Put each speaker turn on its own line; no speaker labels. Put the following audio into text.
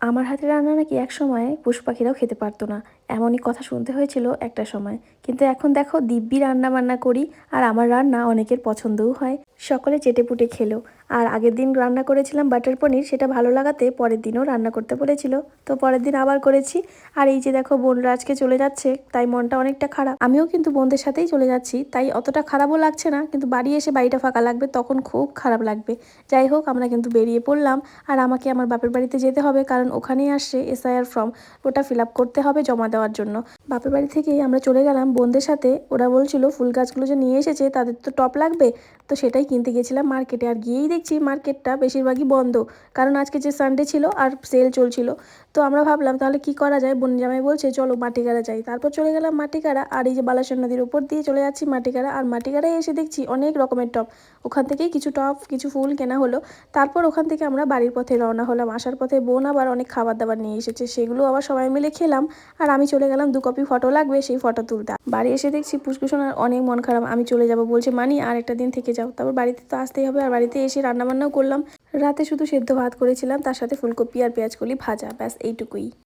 আমার হাতের রান্না নাকি একসময় পশু পাখিরাও খেতে পারতো না, এমনই কথা শুনতে হয়েছিল একটা সময়। কিন্তু এখন দেখো দিব্যি রান্না বান্না করি, আর আমার রান্না অনেকের পছন্দও হয়, সকলে চেটেপুটে খেলো। আর আগের দিন রান্না করেছিলাম বাটার পনির, সেটা ভালো লাগাতে পরের দিনও রান্না করতে বলেছিল, তো পরের দিন আবার করেছি। আর এই যে দেখো বোনরা আজকে চলে যাচ্ছে, তাই মনটা অনেকটা খারাপ। আমিও কিন্তু বোনদের সাথেই চলে যাচ্ছি, তাই অতটা খারাপও লাগছে না, কিন্তু বাড়ি এসে বাড়িটা ফাঁকা লাগবে, তখন খুব খারাপ লাগবে। যাই হোক, আমরা কিন্তু বেরিয়ে পড়লাম। আর আমাকে আমার বাপের বাড়িতে যেতে হবে, কারণ ওখানেই আসছে এসআইআর ফর্ম, ওটা ফিল আপ করতে হবে জমা দেওয়ার জন্য। বাপের বাড়ি থেকেই আমরা চলে গেলাম বোনদের সাথে। ওরা বলছিল ফুল গাছগুলো যে নিয়ে এসেছে তাদের তো টপ লাগবে, তো সেটাই কিনতে গেছিলাম মার্কেটে। আর গিয়েই দেখছি মার্কেটটা বেশিরভাগই বন্ধ, কারণ আজকে যে সানডে ছিল আর সেল চলছিল। তো আমরা ভাবলাম তাহলে কি করা যায়, বোন জামাই বলছে চলো মাটিগাড়া যাই। তারপর চলে গেলাম মাটিগাড়া, আর এই যে বালাসন নদীর উপর দিয়ে চলে যাচ্ছি মাটিগাড়া। আর মাটিগাড়ায় এসে দেখছি অনেক রকমের টপ, ওখান থেকেই কিছু টপ কিছু ফুল কেনা হলো। তারপর ওখান থেকে আমরা বাড়ির পথে রওনা হলাম। আসার পথে বোন আবার অনেক খাবার দাবার নিয়ে এসেছে, সেগুলো আবার সবাই মিলে খেলাম। আর আমি চলে গেলাম, 2 কপি ফটো লাগবে সেই ফটো তুলতে। বাড়ি এসে দেখছি পুষ্কুসোনার অনেক মন খারাপ, আমি চলে যাব বলছে, মানি আর একটা দিন থেকে যাও। তারপর বাড়িতে তো আসতেই হবে, আর বাড়িতে এসে রান্নাবান্নাও করলাম। রাতে শুধু সেদ্ধ ভাত করেছিলাম, তার সাথে ফুলকপি আর পেঁয়াজকলি ভাজা, ব্যাস এইটুকুই।